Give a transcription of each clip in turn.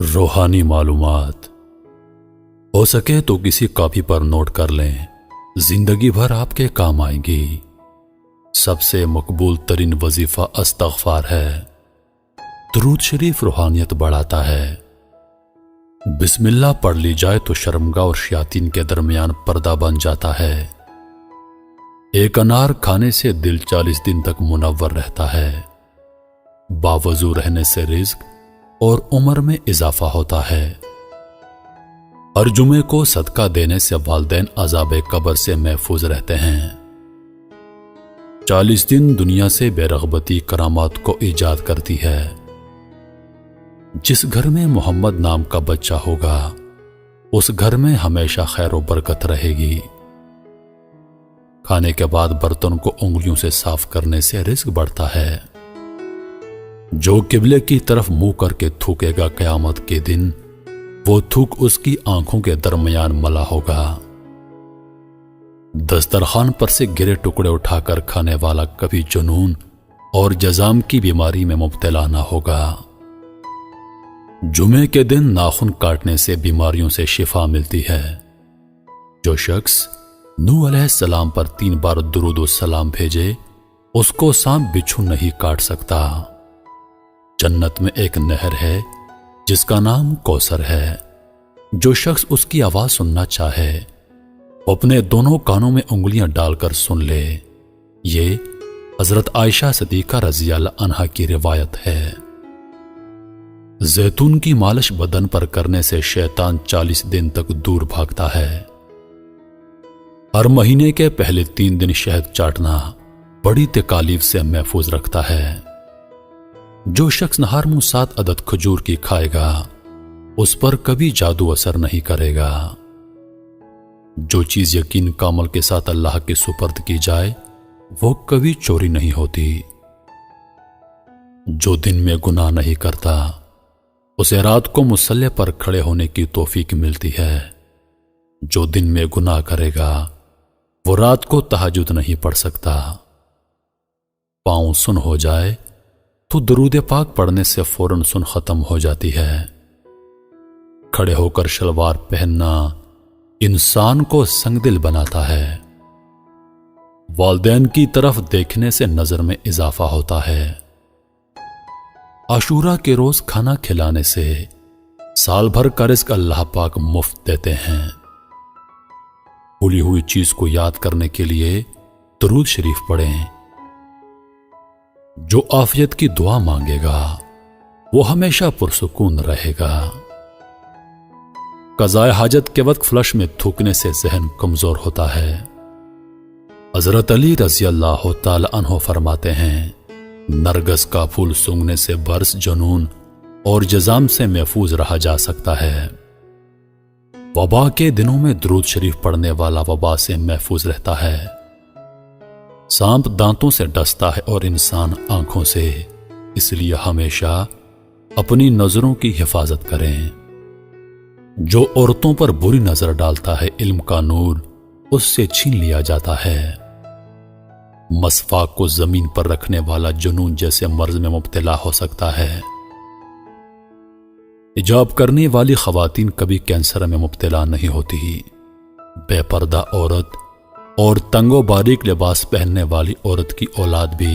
روحانی معلومات ہو سکے تو کسی کاپی پر نوٹ کر لیں، زندگی بھر آپ کے کام آئیں گی۔ سب سے مقبول ترین وظیفہ استغفار ہے۔ درود شریف روحانیت بڑھاتا ہے۔ بسم اللہ پڑھ لی جائے تو شرمگاہ اور شیاطین کے درمیان پردہ بن جاتا ہے۔ ایک انار کھانے سے دل 40 دن تک منور رہتا ہے۔ باوضو رہنے سے رزق اور عمر میں اضافہ ہوتا ہے۔ ہر جمعے کو صدقہ دینے سے والدین عذاب قبر سے محفوظ رہتے ہیں۔ 40 دن دنیا سے بے رغبتی کرامات کو ایجاد کرتی ہے۔ جس گھر میں محمد نام کا بچہ ہوگا اس گھر میں ہمیشہ خیر و برکت رہے گی۔ کھانے کے بعد برتن کو انگلیوں سے صاف کرنے سے رزق بڑھتا ہے۔ جو قبلے کی طرف منہ کر کے تھوکے گا قیامت کے دن وہ تھوک اس کی آنکھوں کے درمیان ملا ہوگا۔ دسترخوان پر سے گرے ٹکڑے اٹھا کر کھانے والا کبھی جنون اور جزام کی بیماری میں مبتلا نہ ہوگا۔ جمعے کے دن ناخن کاٹنے سے بیماریوں سے شفا ملتی ہے۔ جو شخص نوح علیہ السلام پر 3 بار درود و سلام بھیجے اس کو سانپ بچھو نہیں کاٹ سکتا۔ جنت میں ایک نہر ہے جس کا نام کوثر ہے۔ جو شخص اس کی آواز سننا چاہے اپنے دونوں کانوں میں انگلیاں ڈال کر سن لے۔ یہ حضرت عائشہ صدیقہ رضی اللہ عنہا کی روایت ہے۔ زیتون کی مالش بدن پر کرنے سے شیطان 40 دن تک دور بھاگتا ہے۔ ہر مہینے کے پہلے 3 دن شہد چاٹنا بڑی تکالیف سے محفوظ رکھتا ہے۔ جو شخص نہار منہ 7 عدد کھجور کی کھائے گا اس پر کبھی جادو اثر نہیں کرے گا۔ جو چیز یقین کا عمل کے ساتھ اللہ کے سپرد کی جائے وہ کبھی چوری نہیں ہوتی۔ جو دن میں گناہ نہیں کرتا اسے رات کو مصلی پر کھڑے ہونے کی توفیق ملتی ہے۔ جو دن میں گناہ کرے گا وہ رات کو تہجد نہیں پڑھ سکتا۔ پاؤں سن ہو جائے تو درود پاک پڑھنے سے فوراً سن ختم ہو جاتی ہے۔ کھڑے ہو کر شلوار پہننا انسان کو سنگ دل بناتا ہے۔ والدین کی طرف دیکھنے سے نظر میں اضافہ ہوتا ہے۔ عاشورہ کے روز کھانا کھلانے سے سال بھر کا رزق اللہ پاک مفت دیتے ہیں۔ بھولی ہوئی چیز کو یاد کرنے کے لیے درود شریف پڑھیں۔ جو عافیت کی دعا مانگے گا وہ ہمیشہ پرسکون رہے گا۔ قضاء حاجت کے وقت فلش میں تھوکنے سے ذہن کمزور ہوتا ہے۔ حضرت علی رضی اللہ تعالی عنہ فرماتے ہیں نرگس کا پھول سونگھنے سے برس جنون اور جزام سے محفوظ رہا جا سکتا ہے۔ وبا کے دنوں میں درود شریف پڑھنے والا وبا سے محفوظ رہتا ہے۔ سانپ دانتوں سے ڈستا ہے اور انسان آنکھوں سے، اس لیے ہمیشہ اپنی نظروں کی حفاظت کریں۔ جو عورتوں پر بری نظر ڈالتا ہے علم کا نور اس سے چھین لیا جاتا ہے۔ مسواک کو زمین پر رکھنے والا جنون جیسے مرض میں مبتلا ہو سکتا ہے۔ حجاب کرنے والی خواتین کبھی کینسر میں مبتلا نہیں ہوتی۔ بے پردہ عورت اور تنگ و باریک لباس پہننے والی عورت کی اولاد بھی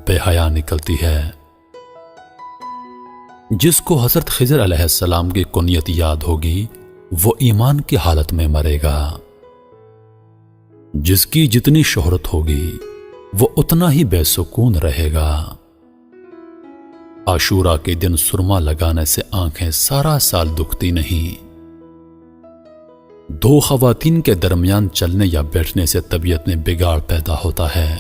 بے حیا نکلتی ہے۔ جس کو حضرت خضر علیہ السلام کی کنیت یاد ہوگی وہ ایمان کی حالت میں مرے گا۔ جس کی جتنی شہرت ہوگی وہ اتنا ہی بے سکون رہے گا۔ عاشورہ کے دن سرما لگانے سے آنکھیں سارا سال دکھتی نہیں۔ 2 خواتین کے درمیان چلنے یا بیٹھنے سے طبیعت میں بگاڑ پیدا ہوتا ہے۔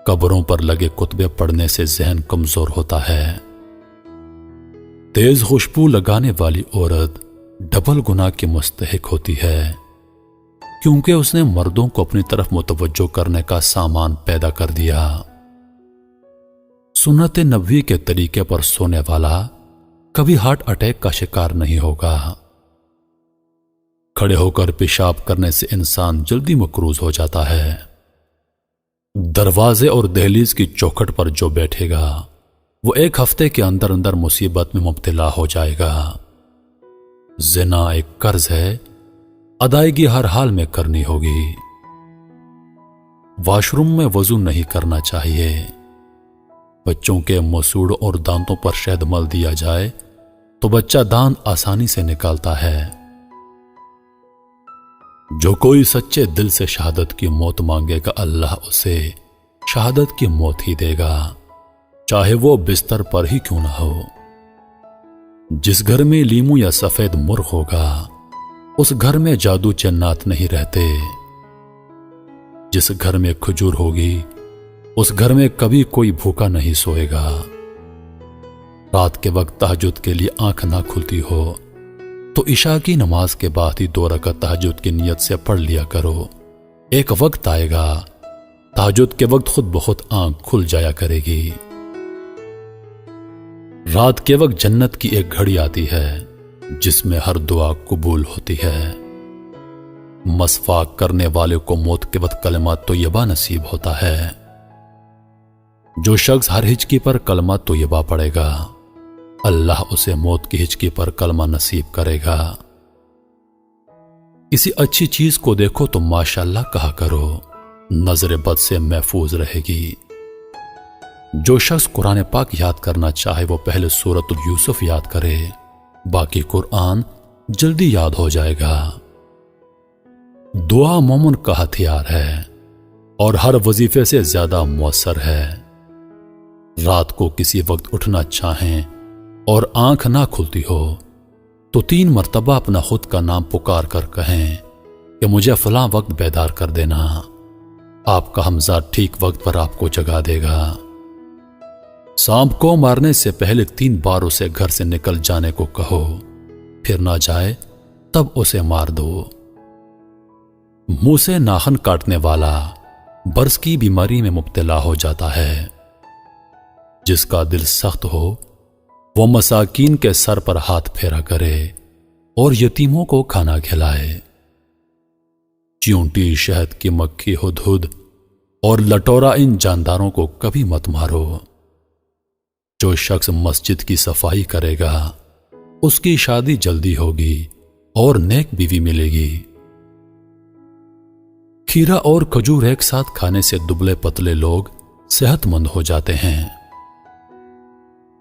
قبروں پر لگے کتبے پڑھنے سے ذہن کمزور ہوتا ہے۔ تیز خوشبو لگانے والی عورت ڈبل گناہ کی مستحق ہوتی ہے کیونکہ اس نے مردوں کو اپنی طرف متوجہ کرنے کا سامان پیدا کر دیا۔ سنت نبوی کے طریقے پر سونے والا کبھی ہارٹ اٹیک کا شکار نہیں ہوگا۔ کھڑے ہو کر پیشاب کرنے سے انسان جلدی مقروض ہو جاتا ہے۔ دروازے اور دہلیز کی چوکھٹ پر جو بیٹھے گا وہ ایک ہفتے کے اندر اندر مصیبت میں مبتلا ہو جائے گا۔ زنا ایک قرض ہے، ادائیگی ہر حال میں کرنی ہوگی۔ واش روم میں وضو نہیں کرنا چاہیے۔ بچوں کے مسوڑ اور دانتوں پر شہد مل دیا جائے تو بچہ دانت آسانی سے نکالتا ہے۔ جو کوئی سچے دل سے شہادت کی موت مانگے گا اللہ اسے شہادت کی موت ہی دے گا، چاہے وہ بستر پر ہی کیوں نہ ہو۔ جس گھر میں لیمو یا سفید مرغ ہوگا اس گھر میں جادو جنات نہیں رہتے۔ جس گھر میں کھجور ہوگی اس گھر میں کبھی کوئی بھوکا نہیں سوئے گا۔ رات کے وقت تہجد کے لیے آنکھ نہ کھلتی ہو تو عشاء کی نماز کے بعد ہی 2 رکعت تہجد کی نیت سے پڑھ لیا کرو۔ ایک وقت آئے گا تہجد کے وقت خود بخود آنکھ کھل جایا کرے گی۔ رات کے وقت جنت کی ایک گھڑی آتی ہے جس میں ہر دعا قبول ہوتی ہے۔ مسواک کرنے والے کو موت کے وقت کلمات طیبہ نصیب ہوتا ہے۔ جو شخص ہر ہچکی پر کلمہ طیبہ پڑھے گا اللہ اسے موت کی ہچکی پر کلمہ نصیب کرے گا۔ کسی اچھی چیز کو دیکھو تو ماشاءاللہ کہا کرو، نظر بد سے محفوظ رہے گی۔ جو شخص قرآن پاک یاد کرنا چاہے وہ پہلے سورۃ یوسف یاد کرے، باقی قرآن جلدی یاد ہو جائے گا۔ دعا مومن کا ہتھیار ہے اور ہر وظیفے سے زیادہ مؤثر ہے۔ رات کو کسی وقت اٹھنا چاہیں اور آنکھ نہ کھلتی ہو تو 3 مرتبہ اپنا خود کا نام پکار کر کہیں کہ مجھے فلاں وقت بیدار کر دینا۔ آپ کا حمزہ ٹھیک وقت پر آپ کو جگا دے گا۔ سانپ کو مارنے سے پہلے 3 بار اسے گھر سے نکل جانے کو کہو، پھر نہ جائے تب اسے مار دو۔ منہ سے ناخن کاٹنے والا برس کی بیماری میں مبتلا ہو جاتا ہے۔ جس کا دل سخت ہو وہ مساکین کے سر پر ہاتھ پھیرا کرے اور یتیموں کو کھانا کھلائے۔ چیونٹی، شہد کی مکھی، ہدہد اور لٹورا ان جانداروں کو کبھی مت مارو۔ جو شخص مسجد کی صفائی کرے گا اس کی شادی جلدی ہوگی اور نیک بیوی ملے گی۔ کھیرا اور کھجور ایک ساتھ کھانے سے دبلے پتلے لوگ صحت مند ہو جاتے ہیں۔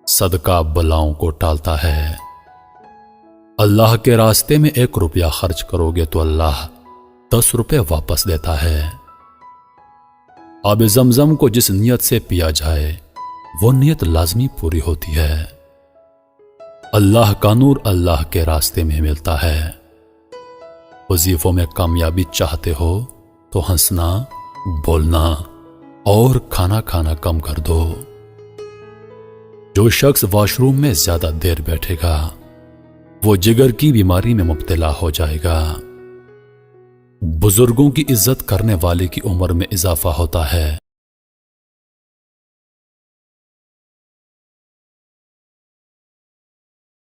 صدقہ بلاؤں کو ٹالتا ہے۔ اللہ کے راستے میں 1 روپیہ خرچ کرو گے تو اللہ 10 روپے واپس دیتا ہے۔ آب زمزم کو جس نیت سے پیا جائے وہ نیت لازمی پوری ہوتی ہے۔ اللہ کا نور اللہ کے راستے میں ملتا ہے۔ وظیفوں میں کامیابی چاہتے ہو تو ہنسنا، بولنا اور کھانا کھانا کم کر دو۔ جو شخص واش روم میں زیادہ دیر بیٹھے گا وہ جگر کی بیماری میں مبتلا ہو جائے گا۔ بزرگوں کی عزت کرنے والے کی عمر میں اضافہ ہوتا ہے۔